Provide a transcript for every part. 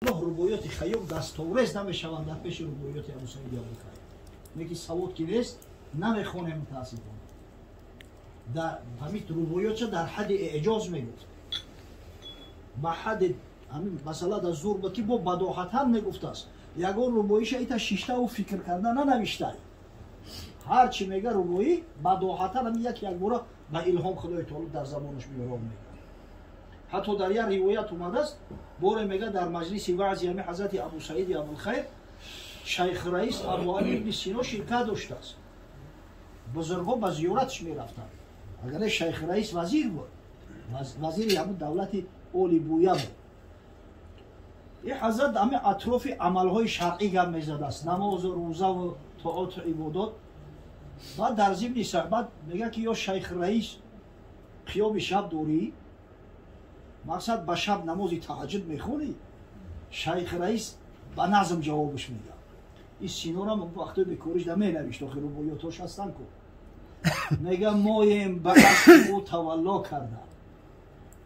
рубоёти Хайём дасторез намешаванд дар пеши рубоёти Абу Саиди Амрикоӣ. Меки савод ки нест намехонем мутаассифона. Дар ҳамин рубоётша дар ҳадди эъҷоз мегуфт. Ба ҳадди ҳамин масъала дар зурбати бо бадоҳатан мегуфтааст. Ягон рубоиша ита шиштаву фикр карда нанавиштай. ҳар чи мега рубоӣ бадоҳатан ҳамин як бора ба илҳом Худои Таоло дар забонаш меёрон мега. ҳатто дар як ривоят омадааст, боре мега дар маҷлиси ваъзи ҳамин ҳазрати Абу Саиди Абулхайр шайх раис Абу Али ибн Сино ширкат доштааст. бузургҳо ба зиёраташ мерафтанд. Агар не шайх раис вазир буд, вазири ҳамин давлати Оли Буя буд. ин ҳазрат ҳамин атрофи амалҳои шаръӣ гап мезадааст, намозу рӯзаву тоату ибодот. баъд дар зимни суҳбат мега ки ё шайх раис қиёми шаб дорӣ, мақсад ба шаб намози таҳаҷҷуд мехонӣ. Шайх раис ба назм ҷавобаш меда. ин Синорам вақтои бекоришда менавишт, охир рубоётош ҳастан ку. мега моем ба асби ӯ тавалло карда,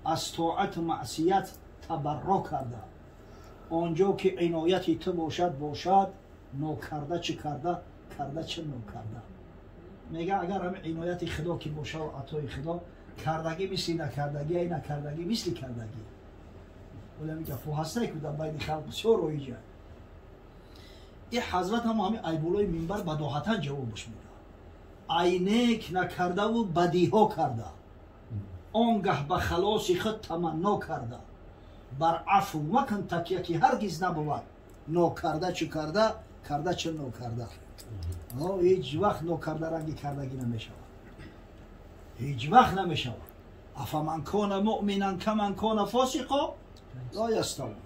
аз тоату маъсият табарро карда. онҷо ки инояти ту бошад бошад, нокарда чӣ карда, карда чӣ нокарда. мега агар ҳамин инояти Худо ки бошад ва атои Худо, кардагӣ мисли накардагӣ, ай накардагӣ мисли кардагӣ. оля мега фоҳастае ки дар байни халқ бисёр роиҷа. ин ҳазрат ҳамин айбулои минбар бадоҳатан ҷавобаш меда. айнек накардаву бадиҳо карда, он гаҳ ба халоси худ таманно карда. бар афу макн такя ки ҳаргиз набувад, нокарда чӣ карда, карда чӣ нокарда. ҳеҷ вақт нокарда ранги кардагӣ намешавад. ҳеҷ вақт намешавад. афаман кона муъминан каман кона фосиқо ла яставун.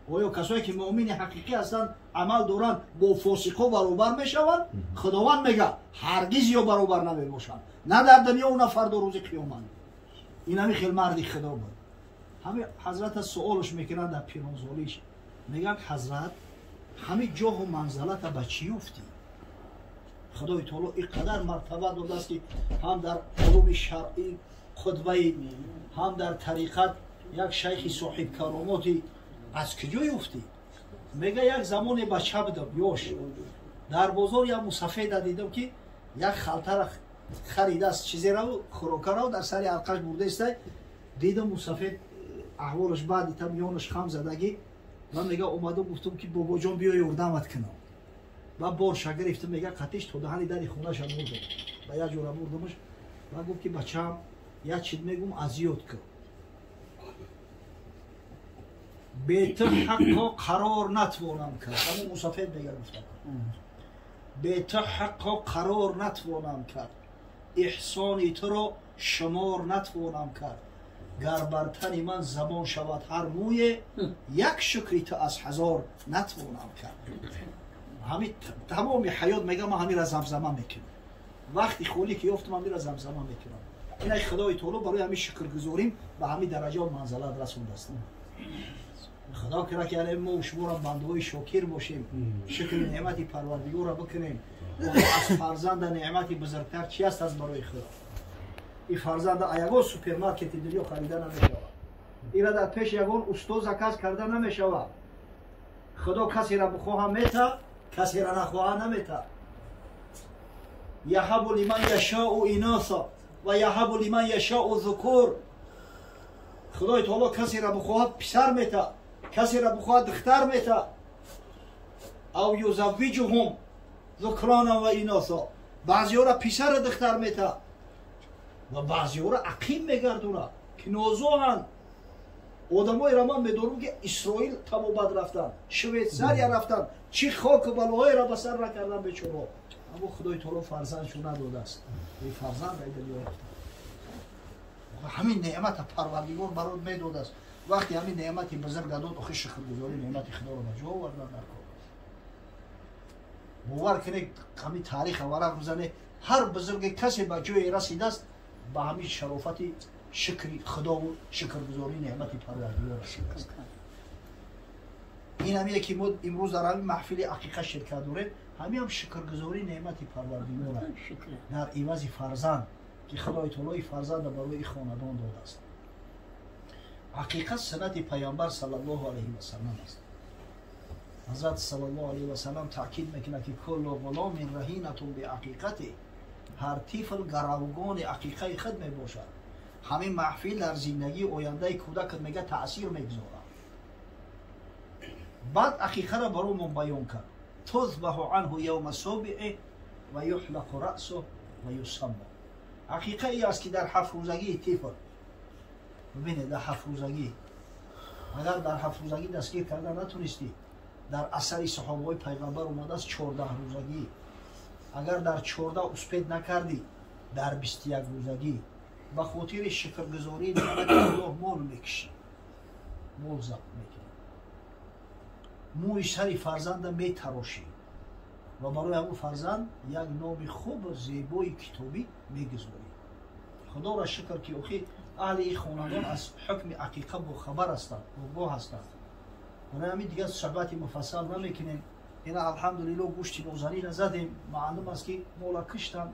оё касое ки муъмини ҳақиқӣ ҳастанд, амал доранд, бо фосиқо баробар мешаванд? худованд мега ҳаргиз ё баробар намебошанд, на дар дунё на фардо рӯзи қиёмат. ин ҳамин хел марди Худо буд. ҳамин ҳазрата суолаш мекунанд дар пиронзолиш, мегӯянд ҳазрат ҳамин ҷоҳу манзалата ба чӣ юфтӣ? Худои Таоло ин қадар мартаба додааст ки ҳам дар улуми шаръӣ қутбаи, ҳам дар тариқат як шайхи соҳибкаромоти, аз куҷо юфтӣ? мега як замоне бача будам, ёш, дар бозор як мусафеда дидам ки як халтара харидааст, чизераву хӯрокараву дар сари алқаш бурдаистай. дидам мусафед аҳволаш баъд дидам ёнаш хам задагӣ. ман мега омадам гуфтам ки бобоҷон биё ёрдамат кунам. ва борша гирифтам, мега қатиш то даҳани дари хонаша бурдам. ба як ҷора бурдамаш. ва гуфт ки бачаам як чиз мегӯм азиёт кун. бе ту ҳаққо қарор натвонам кард. ҳамон мусафед мега гуфтам. бе ту ҳаққо қарор натвонам кард. иҳсони туро шумор натвонам кард. гар бар тани ман забон шавад ҳар мӯе, як шукри ту аз ҳазор натвонам кард. ҳамин тамоми ҳаёт мега ман ҳамира замзама мекунам. вақти холӣ ки ёфтам ҳамира замзама мекунам. ин ай Худои Таоло барои ҳамин шукргузорим ба ҳамин дараҷа манзалат расондааст. худо кира ки але мо шуморо бандҳои шокир бошем, шукри неъмати Парвардигора бикунем. аз фарзанда неъмати бузургтар чи аст аз барои Худо? ин фарзанда ягон супермаркети дунё харида намешавад. ира дар пеш ягон устод заказ карда намешавад. худо касеро бихоҳа мета, касеро нахоҳа намета. яҳабу лиман яшоу иноса ва яҳабу лиман яшоу зукур. худои таоло касеро бихоҳад писар мета, касеро бихоҳад духтар мета. ав юзаввиҷуҳум зукрана ва иноса. баъзиёро писару духтар мета ва баъзиёро ақим мегардонад ки нозоҳанд. одамоеро ман медонам ки исроил табобат рафтанд, швейтсария рафтанд, чӣ хоку балоҳоеро ба сар накарданд бечоро. аммо худои таоло фарзандшо надодааст. ин фарзанд ай дунё рафтанд. ҳамин неъмата Парвардигор барот медодааст. вақти ҳамин неъмати бузург дадод, охир шукргузорӣ неъмати Худоро ба ҷо овардан дар кор. бовар кунед, ҳамин таъриха варақ бизане, ҳар бузурге касе ба ҷое расидааст, ба ҳамин шарофати шукри Худову шукргузории неъмати Парвардигор расидааст. ин ҳамие ки мо имрӯз дар ҳамин маҳфили ақиқа ширкат дорем, ҳамин ҳам шукргузории неъмати Парвардигор дар ивази фарзанд ки Худои Таоло фарзанда барои хонадон додааст. ҳақиқат суннати пайғамбар саллаллоҳу алайҳи ва саллам аст. حضرت صلی الله علیه و سلم تاکید میکنه که کل غلام رهینتون به عقیقته، هر طفل گروگان عقیقه خود میباشد. همین محفل در زندگی آینده کودک میگه تاثیر میگذاره. بعد عقیقه را برامون بیان کرد. تذبح عنه یوم سابعه و یحلق رأسه و یسمى. عقیقه ای است که در 7 روزگی طفل، ببینید در 7 روزگی، اگر در 7 روزگی دستگیر کردن نتونستی، در اثر صحابه پیغمبر اومده است 14 روزگی. اگر در 14 اسپید نکردی، در 21 روزگی به خاطر شکرگزاری نعمت الله مول میکشی، مول ضبط میکنی، موی سر فرزند میتراشی و برای همون فرزند یک نام خوب و زیبای کتابی میگذاری. خدا را شکر که اخی اهل این خاندان از حکم عقیقه با خبر هستند، با هستند. برای همین دیگه صحبت مفصل نمیکنیم. اینا الحمدلله گوشت نوزنی زدیم، معلوم است که مولا کشتن.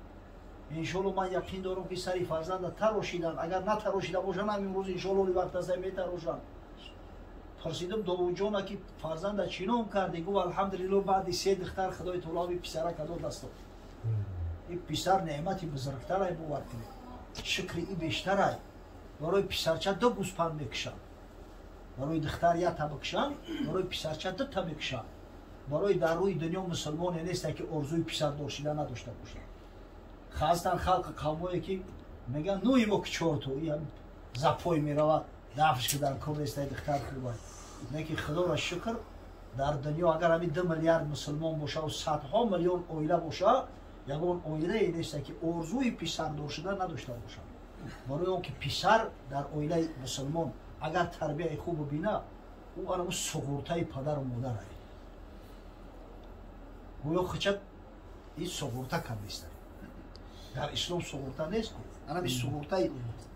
انشالله من یقین دارم که سری فرزند تراشیدن، اگر نتراشیده باشن امروز انشالله وقت از میتراشن. پرسیدم داوود جان که فرزند چینام کردی؟ گفت الحمدلله بعد 3 دختر خدای تعالی پسرک داد دست. این پسر نعمتی بزرگتر ای باور کنید، شکر ای بیشتر ای. برای پسرچه 2 گوسپند میکشن، برای دختر 1 تا بکشن، برای پسرچه 2 تا میکشن. برای در روی دنیا مسلمان نیست که ارزوی پسر داشتن نداشته باشن. خاصتاً خلق قومایی که میگن نوی ما که 4 تا این زپای میرود دفش که در کار است دختر خوبه. میگه خدا را شکر در دنیا اگر همین 2 میلیارد مسلمان باشه و صدها میلیون عائله باشه، یگان عائله نیست که ارزوی پسر داشتن نداشته باشن. برای اون که پسر در عائله مسلمان اگر تربیت خوب ببینه، او اون سقورتای پدر و مادر است. گویا خچت این سقورتا کم نیست. در اسلام سقورتا نیست. انا این سقورتای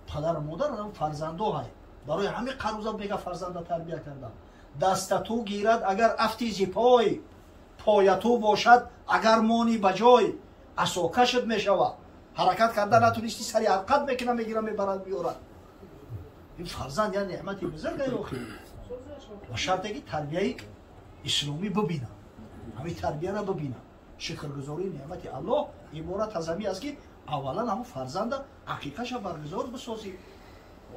پدر و مادر و فرزندو های. برای همین قروزا بگه فرزند تربیت کردم. دست تو گیرد اگر افتیزی پای تو باشد اگر مانی بجای، عصا کشت میشود. حرکت کردن نتونستی سری حرکت میکنه میگیره میبرد میورد. این فرزند یعنی نعمتی بزرگه اخی. و شرطه که تربیت اسلامی ببینه، همین تربیت را ببینه. شکرگزاری نعمت الله عبارت از همین است که اولا همون فرزند عقیقه‌ش برگزار بسازی.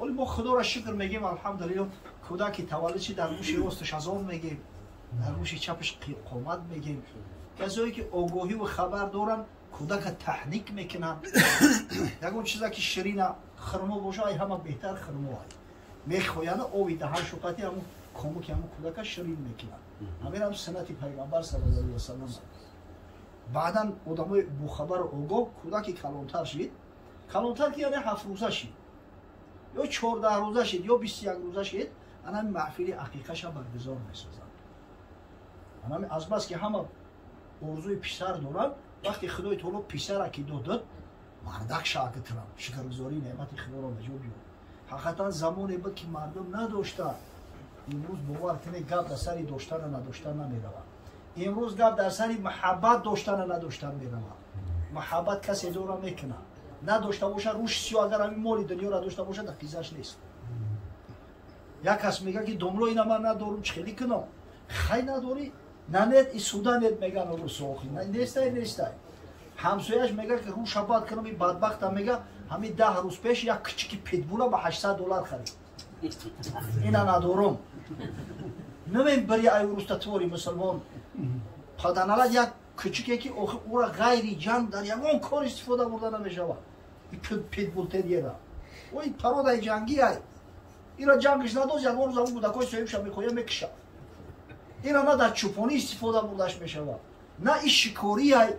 ولی ما خدا را شکر میگیم الحمدلله کودک تولد چی در گوش راستش اذان میگیم، در گوش چپش قامت میگیم. کسایی که آگاهی و خبر دارن کودک تحریک میکنن. یگون چیزی که شیرین خرما باشه ای همه بهتر خرما ای میخوین اوی دهن شوقتی همون کامو که همون کودک شیرین میکنن. همین هم سنت پیغمبر صلی الله علیه و سلم. بعداً آدمای با خبر آگاه کودکی کلانتر شد، کلانتر که یعنی 7 روزه شد یا 14 روزه شد یا 21 روزه شد، انا محفل عقیقه‌ش برگزار میسازن. انا از بس که همه ارزوی پسر دارن، وقتی خدای تعالی پسر که داد مردک شاگردن شکرگزاری نعمت خدا را بجا بیار. حقیقتا زمانی بود که مردم نداشتن. امروز باور کنید گپ در سر داشتن و نداشتن نمیرود. امروز گپ در سر محبت داشتن و نداشتن میرود. محبت کسی داره میکنه، نداشته باشه روش سیو اگر همین مالی دنیا را داشته باشه دقیقش نیست. یک کس میگه که دملو اینا من ندارم چخیلی کنم، خی نداری؟ نه نیت ای سودا نیت میگن رو سوخی، نه نیسته. همسایش میگه که رو شبات کنم این بدبخت هم میگه همین 10 روز پیش یک کچکی پیتبولا به $800 خرید. اینا ندارم. نمیم بری ایروز تطوری مسلمان پدنالا یک کچکی که او را غیری جنگ در یکان کار استفاده برده نمیشود. این پیتبول تدیه و این پرادای جنگی های اینا جنگش نداشت یکان روز همون بودکای صحیبش میخواه میکشه. اینا نه در چوپانی استفاده بردش میشود، نه این شکاری های،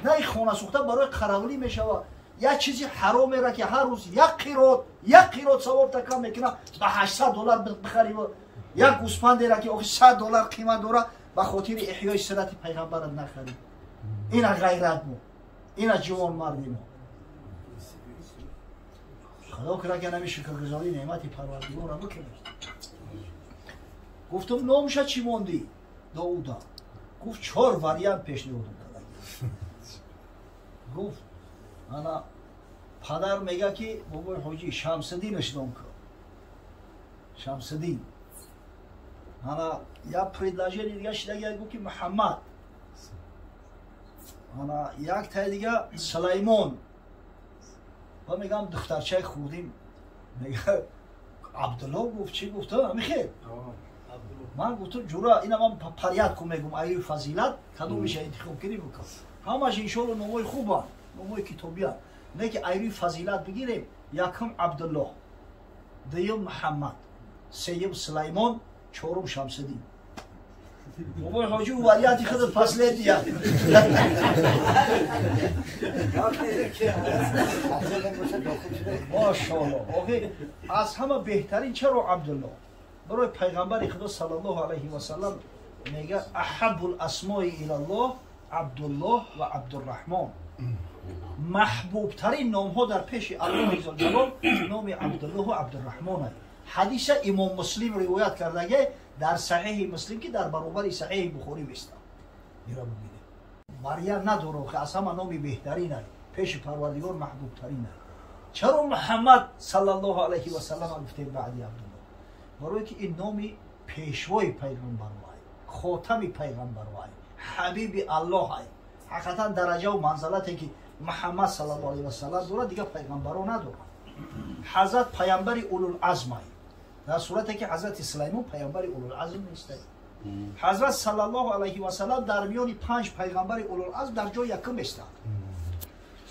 نه این خانه سوخته برای قراولی میشود. یک چیزی حرامه را که هر روز یک قیرات ثواب تکم میکنه به $800 بخری و یک گوسفندی را که $100 قیمت داره به خاطر احیای سنت پیغمبر نخرید. اینا غیرت مو، اینا جوان مردی مو. خدا کرده که نمی شکرگزاری نعمت پروردگار را بکنید. گفتم نامش چی موندی؟ داودا. گفت 4 وریانت پیشنهاد دادم. گفت انا پدر میگه که بابای حاجی شمس‌الدینش نام کرد. شمس‌الدین. انا یا предложение دیگه شده گفت که محمد انا یک تا دیگه سلیمان و میگم دخترچه خوردیم میگه عبدالله گفت چی گفته همین خیر من گفتم جورا اینا من پریاد کو میگم ای فضیلت کدومش انتخاب کنی بکن همش ان شاء الله نمای خوبه نمای کتابیه نه که ای فضیلت بگیریم یکم عبدالله دوم محمد سوم سلیمان چهارم شمس‌الدین بابا حاجی ولیعتی خود فصله دیگه ماشاءالله از همه بهترین چرا عبدالله برای پیغمبر خدا صلی الله علیه و سلم میگه احب الاسماء الی الله عبدالله و عبدالرحمن محبوب ترین نام ها در پیش الله عزوجل نام عبدالله و عبدالرحمن است. حدیث امام مسلم روایت کرده در صحیح مسلم که در برابر صحیح بخاری بسته میرا ببینید مریم نداره که از همه نامی بهترین است پیش پروردگار محبوب ترین است. چرا محمد صلی الله علیه و سلم گفته بعدی عبدالله؟ برای که این نامی پیشوای پیغمبر است، خاتم پیغمبر است، حبیب الله است. حقیقتا درجه و منزلتی که محمد صلی الله علیه و سلم داره دیگه پیغمبران نداره. حضرت پیامبر اولوالعزم است. در صورتی که حضرت سلیمان پیامبر اولوالعزم نیست. حضرت صلی الله علیه و سلم در میان 5 پیغمبر اولوالعزم در جای یکم است.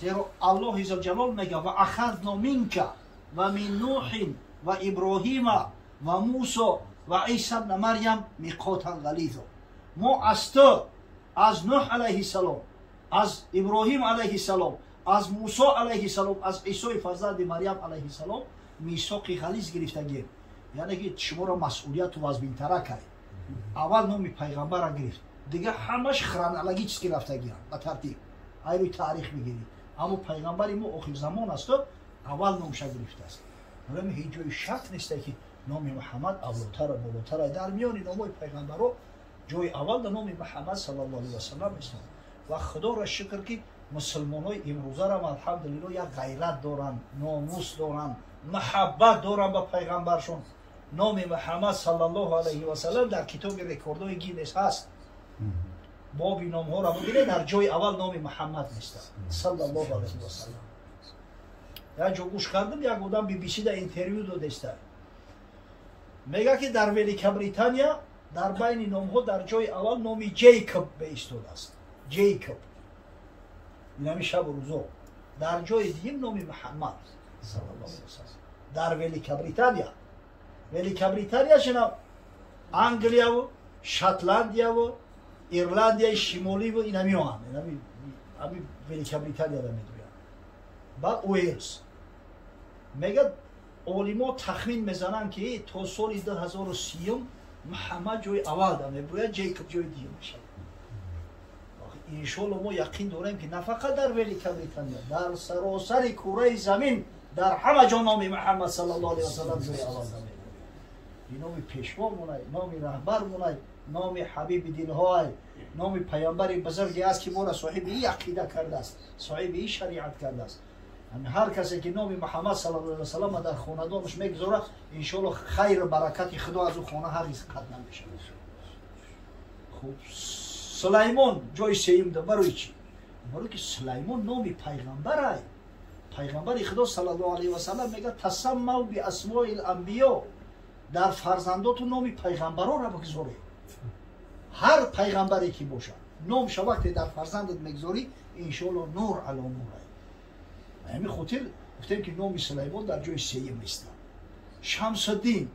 زیرا الله عزوجل میگه و اخذنا منک و من نوح و ابراهیم و موسی و عیسی ابن مریم میقاتا غلیظا. ما از تو، از نوح علیه السلام، از ابراهیم علیه السلام، از موسی علیه السلام، از عیسی فرزند مریم علیه السلام میثاق غلیظ گرفتگیم. یعنی که شما را مسئولیت و از بینتره کرد. اول نام پیغمبر را گرفت دیگه همش خرانلگی چیز که رفتگیرن به ترتیب ایروی تاریخ میگیرید اما پیغمبر ما آخر زمان است و اول نامش گرفته است. ولی هیچ جای شک نیست که نام محمد اولتر و بالاتر در میان نام‌های پیغمبرها جای اول در نام محمد صلی الله علیه و سلم است. و خدا را شکر که مسلمان‌های امروزه را الحمدلله یک غیرت دارند، ناموس دارند، محبت دارند به پیغمبرشون. نام محمد صلی الله علیه و سلم در کتاب رکوردهای گینس هست. باب نام ها را ببینید در جای اول نام محمد نیست صلی الله علیه و سلم. یا جو گوش کردم یک آدم بی بی سی در اینترویو داده است. میگه که در ولیکا بریتانیا در بین نام ها در جای اول نام جیکوب به ایستاده است. جیکوب نام شب و روزا. در جای دیگه نام محمد صلی الله علیه و سلم. در ولیکا بریتانیا بریتانیا شنا انگلیا و شاتلندیا و ایرلندیا شمالی و اینا میان همین ولیکا بریتانیا را میدونن. با ویلز میگه علما تخمین میزنن که تا سال 2030 محمد جای اول داره باید جیکوب جای دیگه میشه. ان شاء الله ما یقین داریم که نه فقط در ولیکا بریتانیا در سراسر کره زمین در همه جا نام محمد صلی الله علیه و سلم جای اول داره. نام پیشوا مونای، نام رهبر مونای، نام حبیب دلهای، نام پیامبر بزرگی است که ما را صاحب این عقیده کرده است، صاحب این شریعت کرده است. هر کسی که نام محمد صلی الله علیه و سلم در خاندانش میگذاره ان شاء الله خیر و برکت خدا از او خانه هرگز قطع نمیشه. خب سلیمان جای سوم ده برای چی؟ برای که سلیمان نام پیغمبر است. پیغمبر خدا صلی الله علیه و سلم میگه تسموا باسماء الانبیاء. در فرزنداتون نام پیغمبران را بگذاری. هر پیغمبری که باشه نام شو وقتی در فرزندت میگذاری ان شاء الله نور علی نور. همین خاطر گفتیم که نام سلیمان در جای سوم است. شمس الدین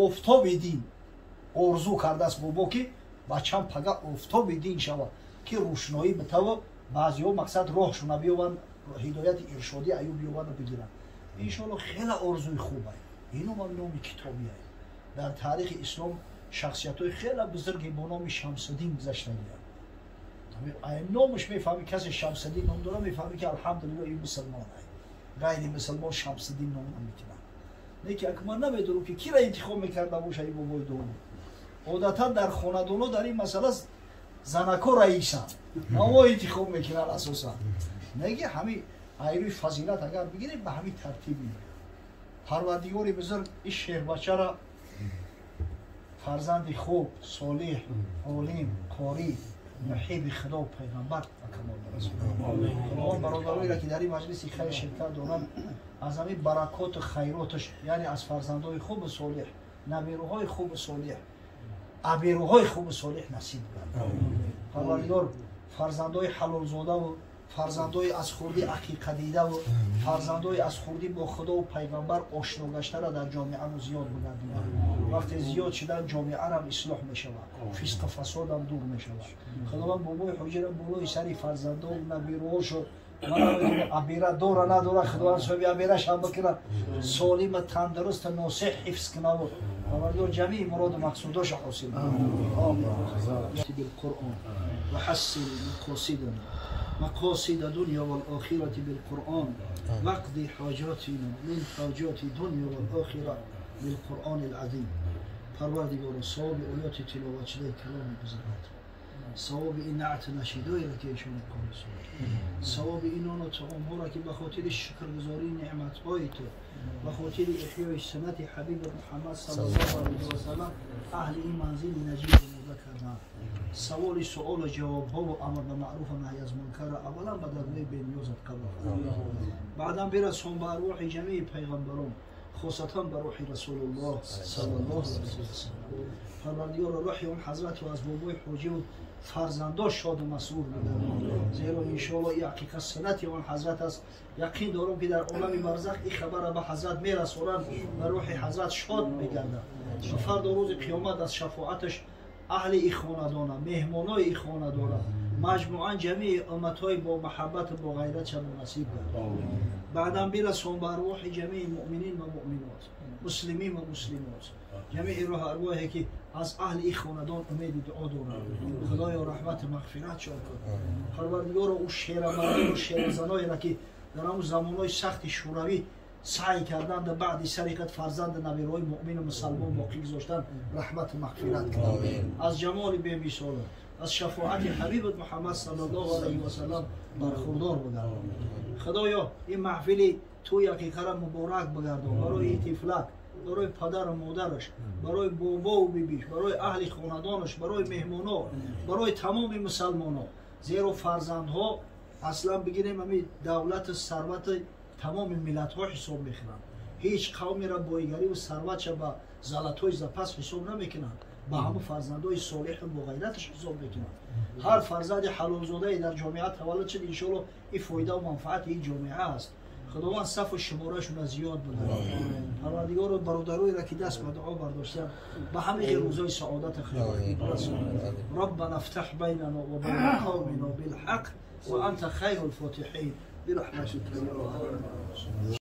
آفتاب دین آرزو کرده است بابا که بچه‌م پگه آفتاب دین شود که روشنایی بتوه بعضی‌ها مقصد راهشون بیاون هدایت ارشادی ایوب بیاون بگیرن. ان شاء الله خیلی آرزوی خوبه. اینو هم نام کتابی است. در تاریخ اسلام شخصیت‌های خیلی بزرگی با نام شمس الدین گذشته‌اند. این نامش میفهمی کسی شمس الدین نام داره میفهمی که الحمدلله این مسلمان است. غیر مسلمان شمس الدین نام نمی‌کنه. لیکن اگه من نمیدونم که کی را انتخاب می‌کرده باشه این بابای دوم. عادتاً در خانه‌دانو در این مسئله زنکا رئیسن. اما انتخاب می‌کنن اساساً. میگه همین ایروی فضیلت اگر بگیریم به همین ترتیبی پروردگار بزرگ این شهر بچه را فرزند خوب، صالح، عالم، قاری، محب خدا و پیغمبر و کمال برسونه. خداوند برادرایی را که در این مجلس خیر شرکت دارند از همین برکات و خیراتش، یعنی از فرزندای خوب و صالح، نبیروهای خوب و صالح، ابیروهای خوب و صالح نصیب کنند. پروردگار فرزندای حلال زاده و فرزندای از خوردی عقیقه دیده و فرزندای از خوردی با خدا و پیغمبر آشنا گشته را در جامعه ما زیاد بگردونند. وقتی زیاد شدن جامعه را اصلاح می شود، فسق و فساد هم دور می شود. خداوند بابای حجره بالای سری فرزندا و نبیروهاش ابیره دوره نداره، خداوند صاحب ابیرش هم بکنه سالم تندرست ناصح حفظ کنه و پروردگار جمیع مراد و مقصوداش حاصل کنه. آمین. بالقرآن و حسن مقاصدنا مقاصد دنیا و الآخرة بالقرآن واقض حاجاتنا من حاجات دنیا و الآخرة بالقرآن العظیم. پروردگار ثواب آیات تلاوت شده کلام بزرگت، ثواب این نعت نشیدایی را که ایشان کنید، ثواب این آن طعام ها را که به خاطر شکرگزاری نعمت های تو به خاطر احیای سنت حبیب محمد صلی الله علیه و سلم اهل این منزل نجیب موضع کردند. سوال سؤال و جواب ها و امر به معروف و نهی از منکر اولا به درگاه بی‌نیازت قبول، بعدا برسون به ارواح جمیع پیغمبران، خاصتا به روح رسول الله صلی الله علیه و سلم. پروردگار روح اون حضرت و از بابای حاجی و فرزنداش شاد و مسرور بگردان، زیرا انشاءالله این حقیقت سنت اون حضرت است. یقین دارم که در عالم برزخ این خبر به حضرت میرسونند و روح حضرت شاد میگردد و فردا روز قیامت از شفاعتش اهل ای خاندان، مهمانای ای خاندان، مجموعاً جمیع امتهای با محبت و با غیرت شب نصیب گردد. بعداً برسون به ارواح جمیع مؤمنین و مؤمنات، مسلمین و مسلمات، جمیع روح ارواحی که از اهل ای خاندان امید دعا دارند. خدایا رحمت مغفرت شان کن. پروردگار او شیرمردان و شیرزنایی را که در همون زمانهای سخت شوروی سعی کردند بعد سرقت فرزند نبیرهای مؤمن و مسلمان باقی گذاشتن، رحمت مغفرت کنند. از جمال بی مثال، از شفاعت حبیب محمد صلی الله علیه و سلم برخوردار بگردان. خدایا این محفلی توی حقیقت مبارک بگردان برای این طفلک، برای پدر و مادرش، برای بابا و بیبیش، برای اهل خاندانش، برای مهمانا، برای تمام مسلمانان. زیرا فرزندها اصلا بگیریم همین دولت ثروت تمام ملت ها حساب میکنند. هیچ قومی را بایگری و ثروت به زلطهای زپس حساب نمیکنند، با همه فرزندای صالح و با غیرتش حساب میکنند. هر فرزند حلال زاده در جامعه تولد شد، انشاءالله این فایده و منفعت این جامعه است. خداوند صف و شمارهشون از زیاد بگردد. پروردگار و برادرایی را که دست به دعا برداشتن به همه روزای سعادت خیالی برسونند. ربنا افتح بیننا و بین قومنا بالحق و انت خیر الفاتحین برحمتك یا ارحم الراحمین.